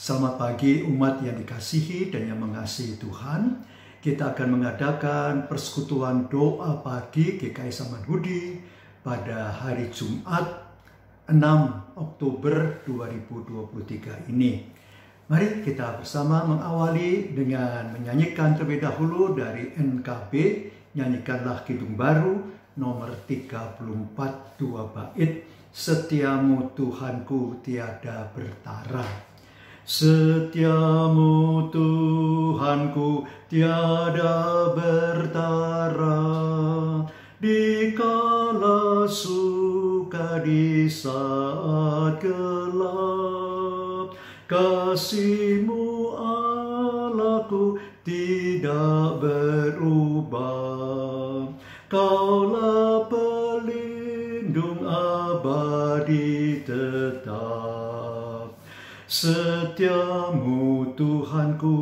Selamat pagi umat yang dikasihi dan yang mengasihi Tuhan. Kita akan mengadakan persekutuan doa pagi GKI Samanhudi pada hari Jumat 6 Oktober 2023 ini. Mari kita bersama mengawali dengan menyanyikan terlebih dahulu dari NKB, Nyanyikanlah Kidung Baru nomor 34, 2 bait, Setiamu Tuhanku tiada bertara. Setiamu Tuhanku tiada bertara, dikala suka di saat gelap. Kasih-Mu Allahku tidak berubah, Kaulah pelindung abadi tetap. Setiamu Tuhanku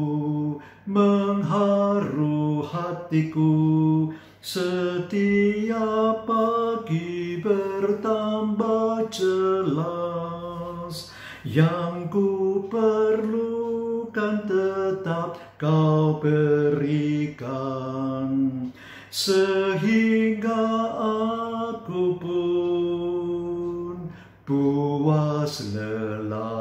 mengharu hatiku, setiap pagi bertambah jelas. Yang ku perlukan tetap Kau berikan, sehingga aku pun puas lelas.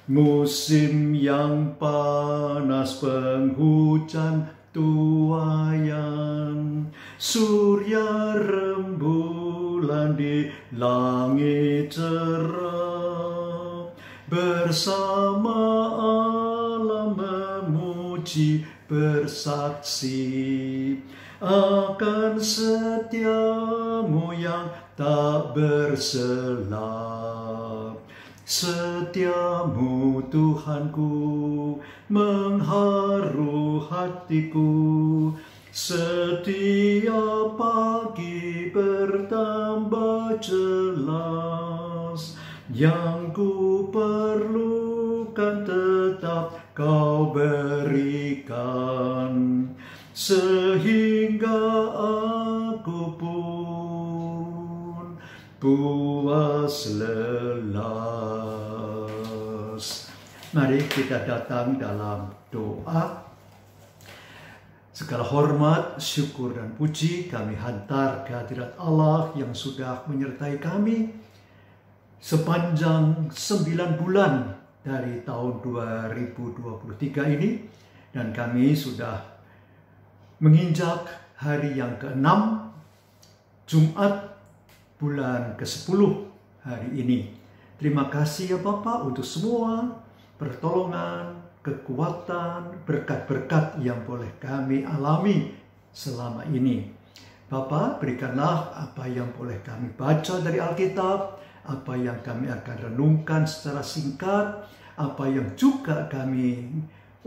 Musim yang panas, penghujan tuayan, surya rembulan di langit cerah, bersama Allah memuji bersaksi akan setiamu yang tak bersela. Setiamu Tuhanku mengharu hatiku, setiap pagi bertambah jelas. Yang ku perlukan tetap Kau berikan, sehingga aku pun puas lelas. Mari kita datang dalam doa. Segala hormat, syukur, dan puji kami hantar ke hadirat Allah yang sudah menyertai kami sepanjang 9 bulan dari tahun 2023 ini. Dan kami sudah menginjak hari yang ke-6, Jumat bulan ke-10 hari ini. Terima kasih ya Bapak untuk semua pertolongan, kekuatan, berkat-berkat yang boleh kami alami selama ini. Bapak, berikanlah apa yang boleh kami baca dari Alkitab, apa yang kami akan renungkan secara singkat, apa yang juga kami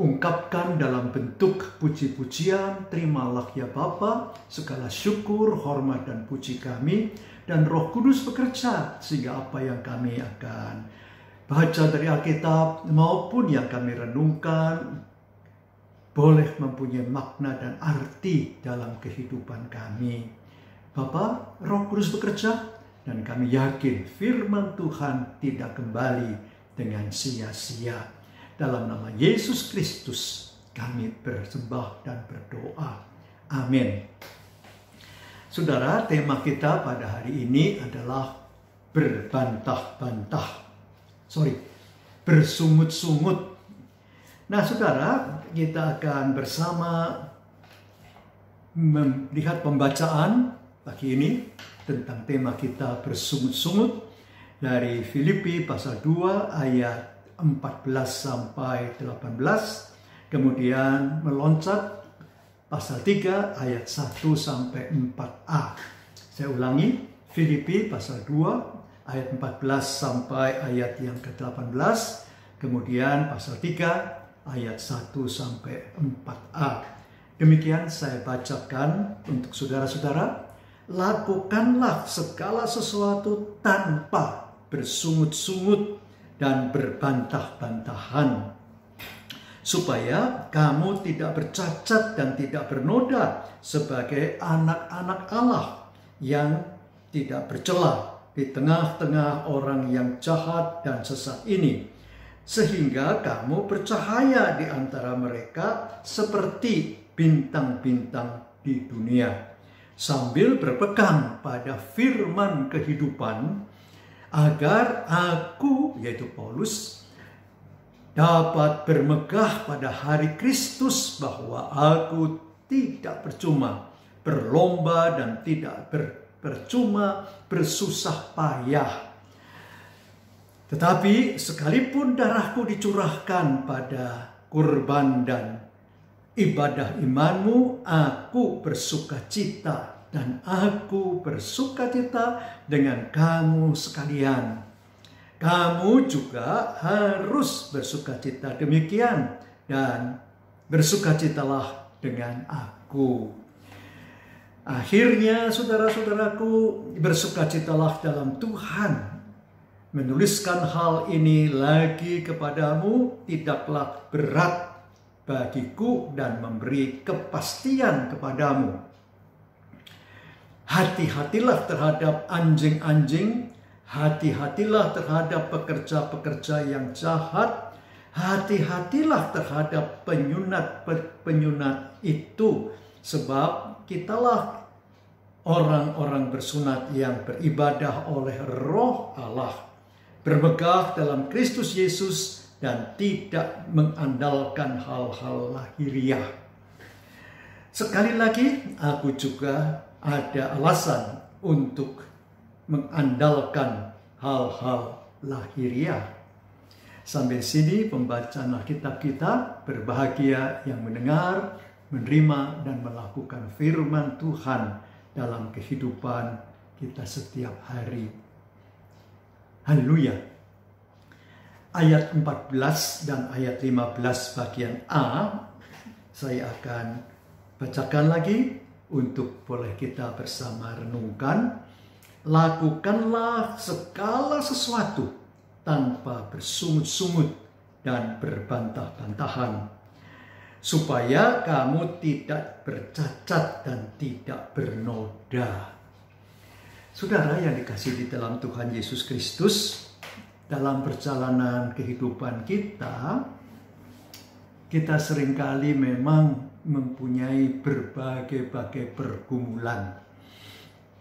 ungkapkan dalam bentuk puji-pujian. Terimalah ya Bapa segala syukur, hormat, dan puji kami, dan Roh Kudus bekerja sehingga apa yang kami akan baca dari Alkitab maupun yang kami renungkan boleh mempunyai makna dan arti dalam kehidupan kami. Bapa, Roh Kudus bekerja, dan kami yakin firman Tuhan tidak kembali dengan sia-sia. Dalam nama Yesus Kristus kami bersembah dan berdoa. Amin. Saudara, tema kita pada hari ini adalah bersungut-sungut. Nah, saudara, kita akan bersama melihat pembacaan pagi ini tentang tema kita bersungut-sungut dari Filipi pasal 2 ayat 14 sampai 18, kemudian meloncat pasal 3 ayat 1 sampai 4a. Saya ulangi, Filipi pasal 2 ayat 14 sampai ayat yang ke-18, kemudian pasal 3 ayat 1 sampai 4a. Demikian saya bacakan untuk saudara-saudara. Lakukanlah segala sesuatu tanpa bersungut-sungut dan berbantah-bantahan, supaya kamu tidak bercacat dan tidak bernoda sebagai anak-anak Allah yang tidak bercela di tengah-tengah orang yang jahat dan sesat ini. sehingga kamu bercahaya di antara mereka seperti bintang-bintang di dunia, sambil berpegang pada firman kehidupan, agar aku, yaitu Paulus, dapat bermegah pada hari Kristus bahwa aku tidak percuma berlomba dan tidak percuma bersusah payah. Tetapi sekalipun darahku dicurahkan pada kurban dan ibadah imanmu, aku bersukacita dan aku bersukacita dengan kamu sekalian. Kamu juga harus bersukacita demikian dan bersukacitalah dengan aku. Akhirnya saudara-saudaraku, bersukacitalah dalam Tuhan. Menuliskan hal ini lagi kepadamu tidaklah berat bagiku dan memberi kepastian kepadamu. Hati-hatilah terhadap anjing-anjing, hati-hatilah terhadap pekerja-pekerja yang jahat, hati-hatilah terhadap penyunat-penyunat itu, sebab kitalah orang-orang bersunat yang beribadah oleh Roh Allah, bermegah dalam Kristus Yesus dan tidak mengandalkan hal-hal lahiriah. Sekali lagi, aku juga ada alasan untuk mengandalkan hal-hal lahiriah. Sampai sini pembacaan Alkitab kita. Berbahagia yang mendengar, menerima, dan melakukan firman Tuhan dalam kehidupan kita setiap hari. Haleluya. Ayat 14 dan ayat 15 bagian A saya akan bacakan lagi untuk boleh kita bersama renungkan. Lakukanlah segala sesuatu tanpa bersungut-sungut dan berbantah-bantahan, supaya kamu tidak bercacat dan tidak bernoda. Saudara yang dikasihi di dalam Tuhan Yesus Kristus, dalam perjalanan kehidupan kita seringkali memang mempunyai berbagai-bagai pergumulan.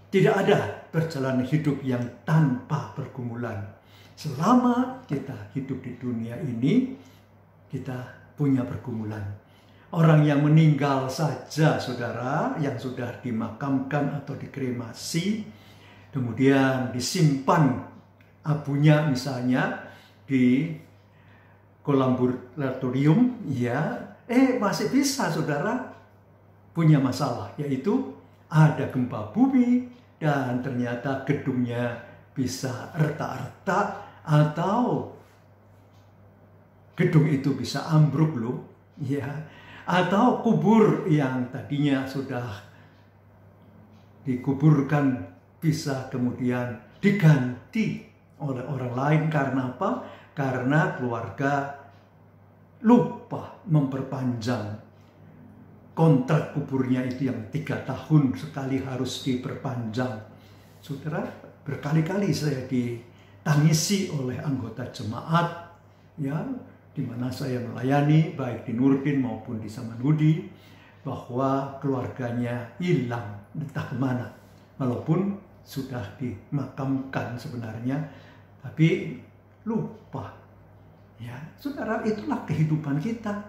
Tidak ada perjalanan hidup yang tanpa pergumulan. Selama kita hidup di dunia ini, kita punya pergumulan. Orang yang meninggal saja, saudara, yang sudah dimakamkan atau dikremasi, kemudian disimpan abunya misalnya di kolaboratorium, ya, masih bisa saudara punya masalah, yaitu ada gempa bumi dan ternyata gedungnya bisa retak-retak atau gedung itu bisa ambruk loh, ya, atau kubur yang tadinya sudah dikuburkan bisa kemudian diganti oleh orang lain. Karena apa? Karena keluarga lupa memperpanjang kontrak kuburnya itu yang 3 tahun sekali harus diperpanjang. Saudara, berkali-kali saya ditangisi oleh anggota jemaat, ya, di mana saya melayani baik di Nurdin maupun di Samanhudi, bahwa keluarganya hilang entah kemana, walaupun sudah dimakamkan sebenarnya, tapi lupa. Ya, saudara, itulah kehidupan kita.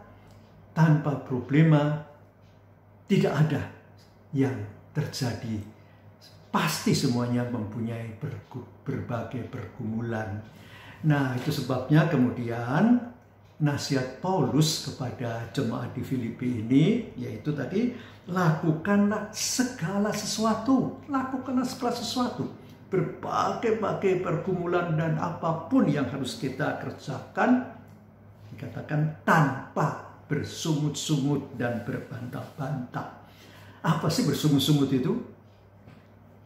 Tanpa problema tidak ada yang terjadi. Pasti semuanya mempunyai berbagai pergumulan. Nah, itu sebabnya kemudian nasihat Paulus kepada jemaat di Filipi ini, yaitu tadi, lakukanlah segala sesuatu. Lakukanlah segala sesuatu. Berbagai-bagai pergumulan dan apapun yang harus kita kerjakan, dikatakan tanpa bersungut-sungut dan berbantah-bantah. Apa sih bersungut-sungut itu?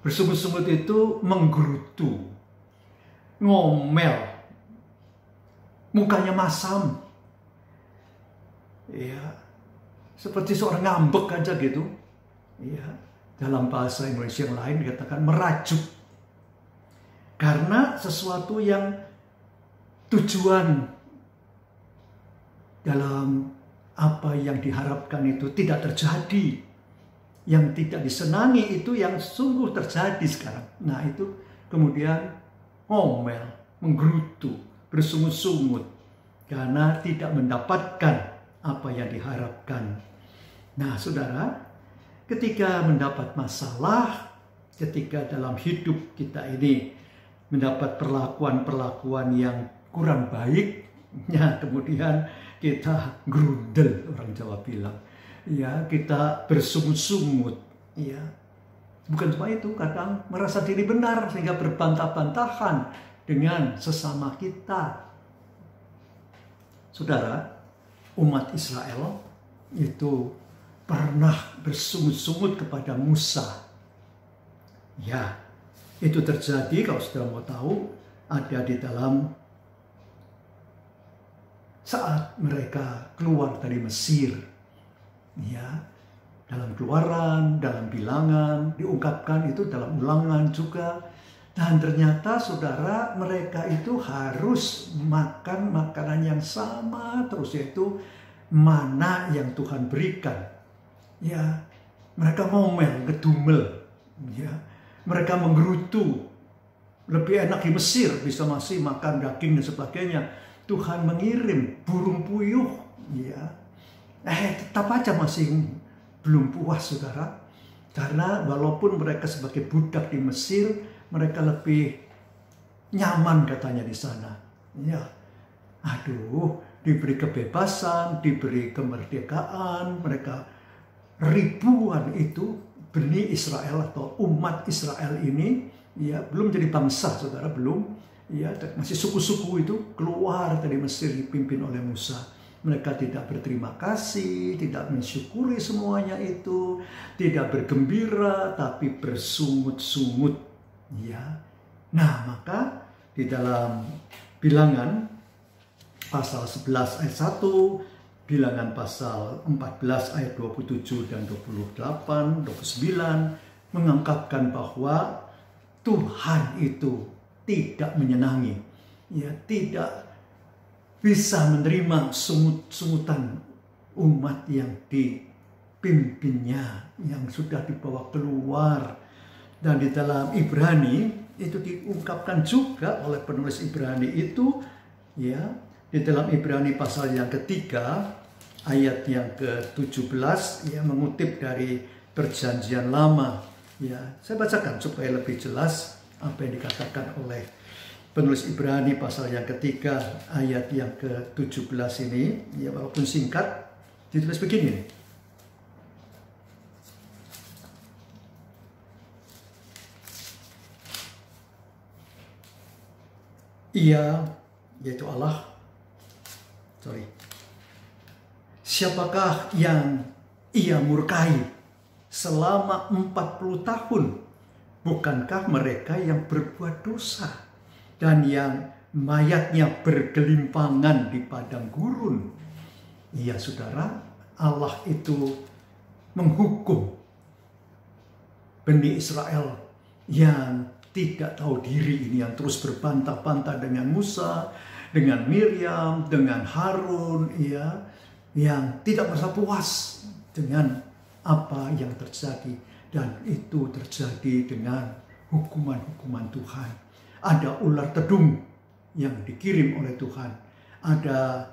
Bersungut-sungut itu menggerutu, ngomel, mukanya masam, ya, seperti seorang ngambek aja gitu, ya. Dalam bahasa Indonesia yang lain dikatakan merajuk, karena sesuatu yang tujuan dalam apa yang diharapkan itu tidak terjadi. Yang tidak disenangi itu yang sungguh terjadi sekarang. Nah itu kemudian ngomel, menggerutu, bersungut-sungut karena tidak mendapatkan apa yang diharapkan. Nah saudara, ketika mendapat masalah, ketika dalam hidup kita ini mendapat perlakuan-perlakuan yang kurang baik, ya kemudian kita grundel, orang Jawa bilang. Ya, kita bersungut-sungut, ya. Bukan cuma itu, kadang merasa diri benar sehingga berbantah-bantahan dengan sesama kita. Saudara, umat Israel itu pernah bersungut-sungut kepada Musa. Ya, itu terjadi, kalau saudara mau tahu, ada di dalam saat mereka keluar dari Mesir. Ya, dalam Keluaran, dalam Bilangan, diungkapkan itu dalam Ulangan juga. Dan ternyata saudara, mereka itu harus makan makanan yang sama terus, yaitu mana yang Tuhan berikan. Ya, mereka ngomel, ngedumel, ya. Mereka menggerutu. Lebih enak di Mesir, bisa masih makan daging dan sebagainya. Tuhan mengirim burung puyuh, ya. Tetap aja masih belum puas saudara. Karena walaupun mereka sebagai budak di Mesir, mereka lebih nyaman katanya di sana. Ya, aduh, diberi kebebasan, diberi kemerdekaan, mereka ribuan itu benih Israel atau umat Israel ini, ya belum jadi bangsa saudara, belum, ya masih suku-suku itu keluar dari Mesir dipimpin oleh Musa. Mereka tidak berterima kasih, tidak mensyukuri semuanya itu, tidak bergembira, tapi bersungut-sungut. Ya, nah maka di dalam Bilangan pasal 11 ayat 1, Bilangan pasal 14 ayat 27 dan 28, 29 mengungkapkan bahwa Tuhan itu tidak menyenangi, ya tidak bisa menerima sungut-sungutan umat yang dipimpinnya, yang sudah dibawa keluar. Dan di dalam Ibrani itu diungkapkan juga oleh penulis Ibrani itu, ya di dalam Ibrani pasal yang ketiga ayat yang ke-17, ya mengutip dari Perjanjian Lama. Ya, saya bacakan supaya lebih jelas apa yang dikatakan oleh penulis Ibrani pasal yang ketiga ayat yang ke-17 ini. Ya walaupun singkat, ditulis begini. Ia, yaitu Allah, siapakah yang ia murkai selama 40 tahun? Bukankah mereka yang berbuat dosa dan yang mayatnya bergelimpangan di padang gurun? Iya saudara, Allah itu menghukum Bani Israel yang tidak tahu diri ini, yang terus berbantah-bantah dengan Musa, dengan Miriam, dengan Harun, ya, yang tidak merasa puas dengan apa yang terjadi. Dan itu terjadi dengan hukuman-hukuman Tuhan. Ada ular tedung yang dikirim oleh Tuhan. Ada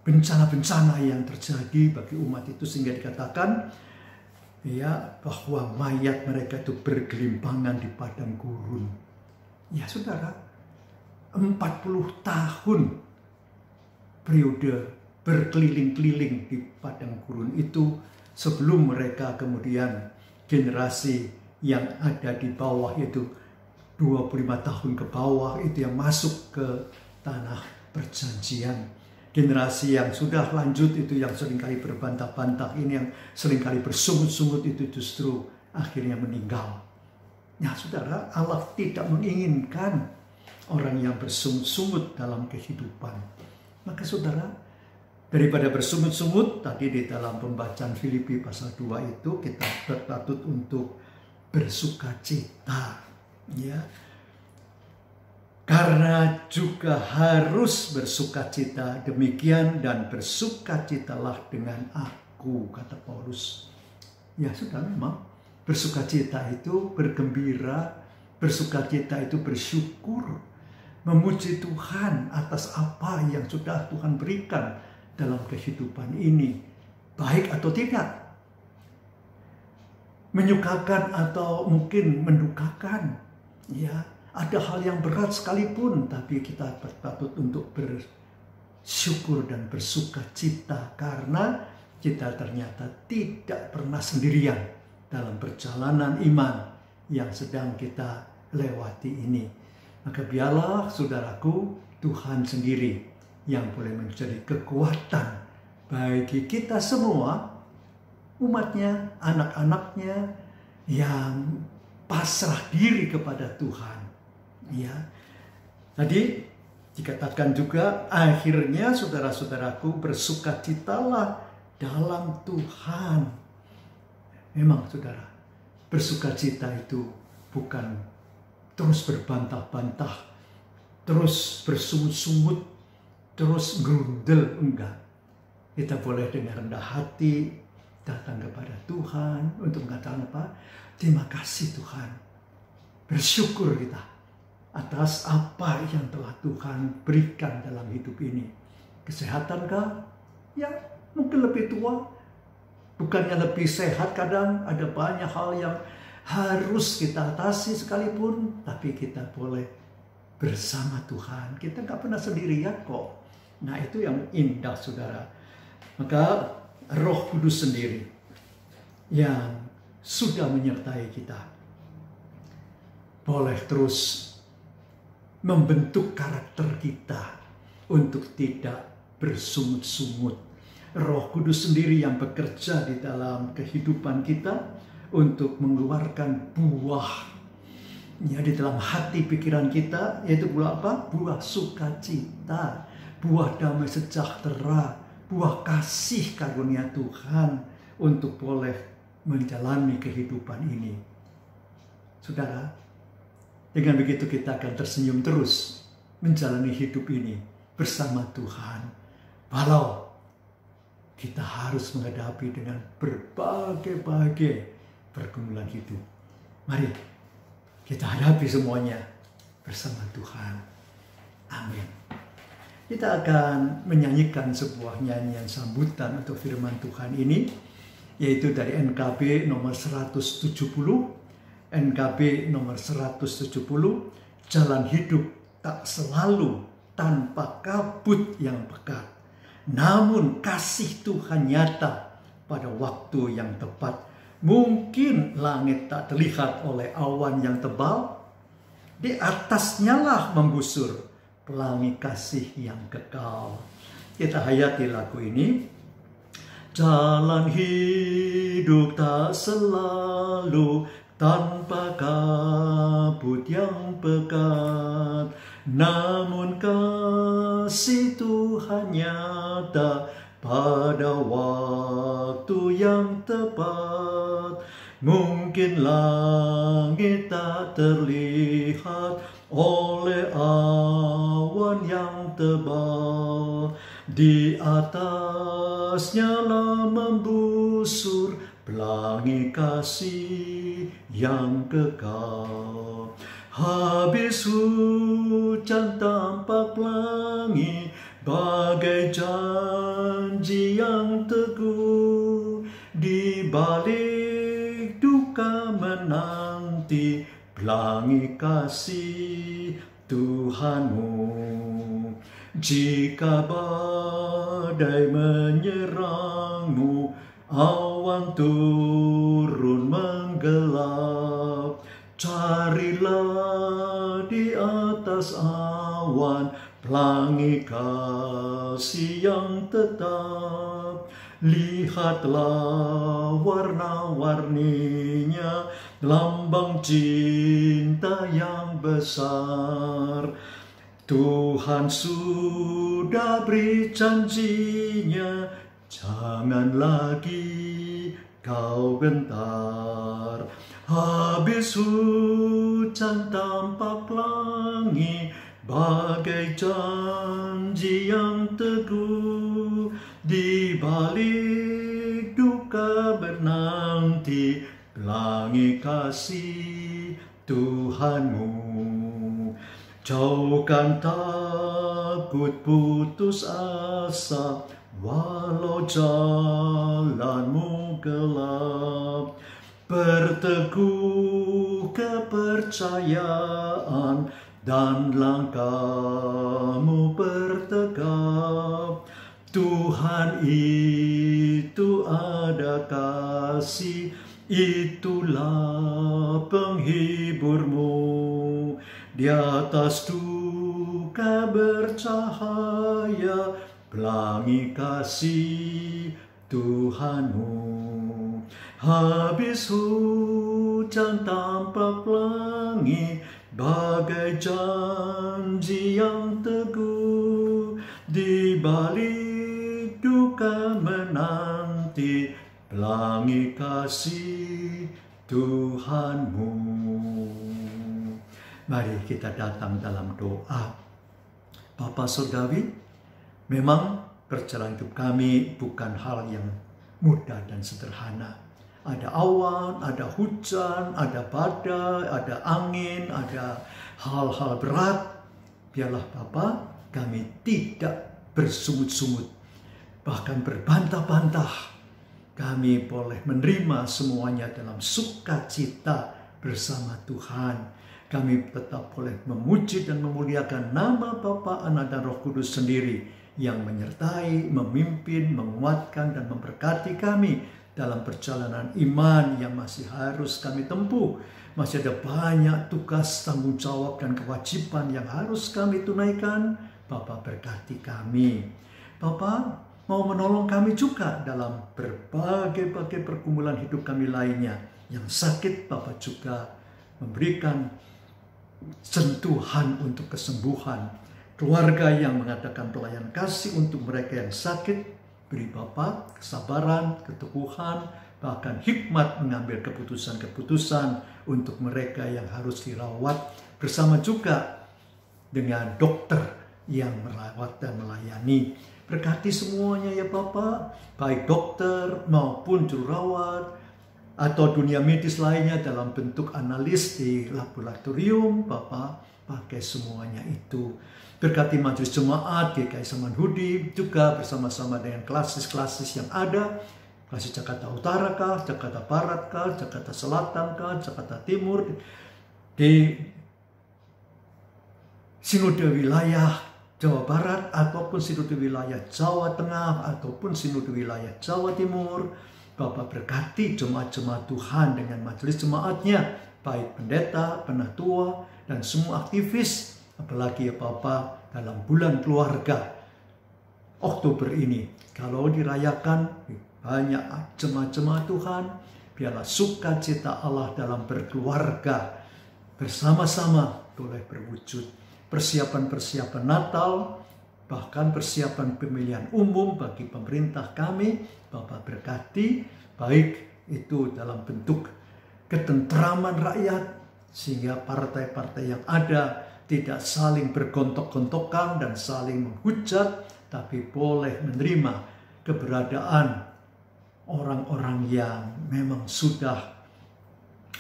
bencana-bencana yang terjadi bagi umat itu, sehingga dikatakan ya bahwa mayat mereka itu bergelimpangan di padang gurun. Ya saudara, 40 tahun periode berkeliling-keliling di padang gurun itu sebelum mereka kemudian generasi yang ada di bawah itu 25 tahun ke bawah itu yang masuk ke tanah perjanjian. Generasi yang sudah lanjut itu yang seringkali berbantah-bantah, ini yang seringkali bersungut-sungut itu justru akhirnya meninggal. Nah saudara, Allah tidak menginginkan orang yang bersungut-sungut dalam kehidupan. Maka saudara, daripada bersungut-sungut, tadi di dalam pembacaan Filipi pasal 2 itu kita berpatut untuk bersukacita. Ya, karena juga harus bersukacita demikian, dan bersukacitalah dengan aku, kata Paulus. Ya sudah, memang bersukacita itu bergembira, bersukacita itu bersyukur, memuji Tuhan atas apa yang sudah Tuhan berikan dalam kehidupan ini, baik atau tidak, menyukakan atau mungkin mendukakan. Ya, ada hal yang berat sekalipun, tapi kita patut untuk bersyukur dan bersukacita karena kita ternyata tidak pernah sendirian dalam perjalanan iman yang sedang kita lewati ini. Maka biarlah saudaraku, Tuhan sendiri yang boleh menjadi kekuatan bagi kita semua, umatnya, anak-anaknya yang pasrah diri kepada Tuhan. Ya, tadi dikatakan juga akhirnya saudara-saudaraku bersukacitalah dalam Tuhan. Memang saudara, bersukacita itu bukan terus berbantah-bantah, terus bersungut-sungut, terus gerundel, enggak. Kita boleh dengan rendah hati datang kepada Tuhan untuk mengatakan apa? Terima kasih Tuhan. Bersyukur kita atas apa yang telah Tuhan berikan dalam hidup ini. Kesehatan kah? Ya, mungkin lebih tua, bukannya lebih sehat, kadang ada banyak hal yang harus kita atasi sekalipun, tapi kita boleh bersama Tuhan. Kita nggak pernah sendirian kok. Nah, itu yang indah saudara. Maka Roh Kudus sendiri yang sudah menyertai kita boleh terus membentuk karakter kita untuk tidak bersungut-sungut. Roh Kudus sendiri yang bekerja di dalam kehidupan kita untuk mengeluarkan buah ya di dalam hati pikiran kita, yaitu buah apa? Buah sukacita, buah damai sejahtera, buah kasih karunia Tuhan untuk boleh menjalani kehidupan ini. Saudara, dengan begitu kita akan tersenyum terus menjalani hidup ini bersama Tuhan. Walau kita harus menghadapi dengan berbagai-bagai pergumulan hidup. Mari kita hadapi semuanya bersama Tuhan. Amin. Kita akan menyanyikan sebuah nyanyian sambutan untuk firman Tuhan ini, yaitu dari NKB nomor 170. NKB nomor 170, jalan hidup tak selalu tanpa kabut yang pekat. Namun kasih Tuhan nyata pada waktu yang tepat. Mungkin langit tak terlihat oleh awan yang tebal, di atasnya lah membusur pelangi kasih yang kekal. Kita hayati lagu ini. Jalan hidup tak selalu tanpa kabut yang pekat, namun kasih Tuhan nyata pada waktu yang tepat. Mungkin langit tak terlihat oleh awan yang tebal, di atasnya lah membusur pelangi kasih yang kekal. Habis hujan tampak pelangi, bagai janji yang teguh. Di balik duka menanti pelangi kasih Tuhanmu. Jika badai menyerangmu, awan turun menggelap, carilah di atas awan pelangi kasih yang tetap. Lihatlah warna-warninya, lambang cinta yang besar. Tuhan sudah beri janjinya, jangan lagi kau gentar. Habis hujan tampak pelangi, bagai janji yang teguh di balik duka menanti pelangi kasih Tuhanmu. Jauhkan takut putus asa, walau jalanmu gelap. Berteguh kepercayaan dan langkahmu bertegap. Tuhan itu ada kasih, itulah penghiburmu. Di atas duka bercahaya, pelangi kasih Tuhanmu. Habis hujan tampak pelangi, bagai janji yang teguh. Di balik duka menanti, pelangi kasih Tuhanmu. Mari kita datang dalam doa. Bapa Surgawi, memang perjalanan hidup kami bukan hal yang mudah dan sederhana. Ada awan, ada hujan, ada badai, ada angin, ada hal-hal berat. Biarlah Bapa, kami tidak bersungut-sungut, bahkan berbantah-bantah. Kami boleh menerima semuanya dalam sukacita bersama Tuhan. Kami tetap boleh memuji dan memuliakan nama Bapa, Anak, dan Roh Kudus sendiri yang menyertai, memimpin, menguatkan, dan memberkati kami dalam perjalanan iman yang masih harus kami tempuh. Masih ada banyak tugas, tanggung jawab, dan kewajiban yang harus kami tunaikan. Bapa, berkati kami. Bapa mau menolong kami juga dalam berbagai pergumulan hidup kami lainnya. Yang sakit, Bapa juga memberikan sentuhan untuk kesembuhan. Keluarga yang mengadakan pelayanan kasih untuk mereka yang sakit, beri Bapa kesabaran, keteguhan, bahkan hikmat mengambil keputusan-keputusan untuk mereka yang harus dirawat, bersama juga dengan dokter yang merawat dan melayani. Berkati semuanya ya Bapa, baik dokter maupun jururawat atau dunia medis lainnya dalam bentuk analis di laboratorium. Bapa, pakai semuanya itu. Berkati majelis jemaat GKI Samanhudi juga bersama-sama dengan klasis-klasis yang ada. Klasis Jakarta Utara kah, Jakarta Barat kah, Jakarta Selatan kah, Jakarta Timur, di sinode wilayah Jawa Barat ataupun sinode wilayah Jawa Tengah ataupun sinode wilayah Jawa Timur. Bapak berkati jemaat-jemaat Tuhan dengan majelis jemaatnya, baik pendeta, penatua, dan semua aktivis. Apalagi ya Bapak dalam bulan keluarga Oktober ini, kalau dirayakan banyak jemaat-jemaat Tuhan, biarlah sukacita Allah dalam berkeluarga bersama-sama boleh berwujud. Persiapan-persiapan Natal, bahkan persiapan pemilihan umum bagi pemerintah kami, Bapak berkati, baik itu dalam bentuk ketentraman rakyat, sehingga partai-partai yang ada tidak saling bergontok-gontokan dan saling menghujat, tapi boleh menerima keberadaan orang-orang yang memang sudah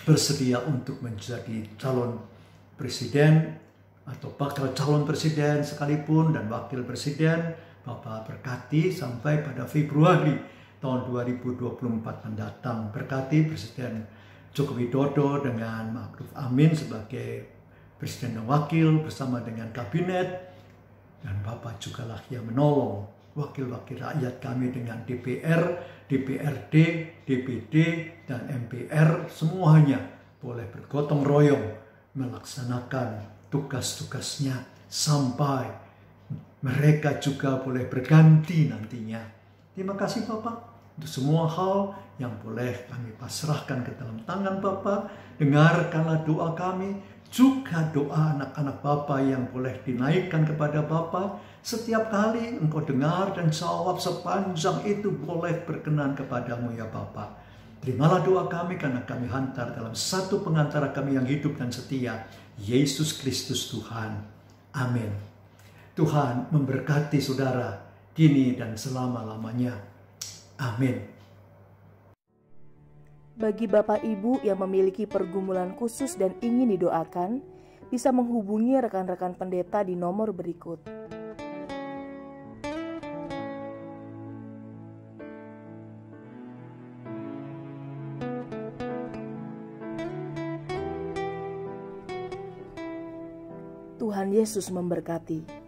bersedia untuk menjadi calon presiden atau bakal calon presiden sekalipun dan wakil presiden. Bapak berkati sampai pada Februari tahun 2024 mendatang. Berkati Presiden Joko Widodo dengan Ma'ruf Amin sebagai presiden dan wakil bersama dengan kabinet. Dan Bapak jugalah yang menolong wakil-wakil rakyat kami dengan DPR, DPRD, DPD, dan MPR. Semuanya boleh bergotong royong melaksanakan tugas-tugasnya sampai mereka juga boleh berganti nantinya. Terima kasih Bapak untuk semua hal yang boleh kami pasrahkan ke dalam tangan Bapak. Dengarkanlah doa kami, juga doa anak-anak Bapak yang boleh dinaikkan kepada Bapak. Setiap kali Engkau dengar dan jawab sepanjang itu boleh berkenan kepadamu ya Bapak. Terimalah doa kami karena kami hantar dalam satu pengantara kami yang hidup dan setia, Yesus Kristus Tuhan. Amin. Tuhan memberkati saudara kini dan selama-lamanya. Amin. Bagi Bapak Ibu yang memiliki pergumulan khusus dan ingin didoakan, bisa menghubungi rekan-rekan pendeta di nomor berikut. Tuhan Yesus memberkati.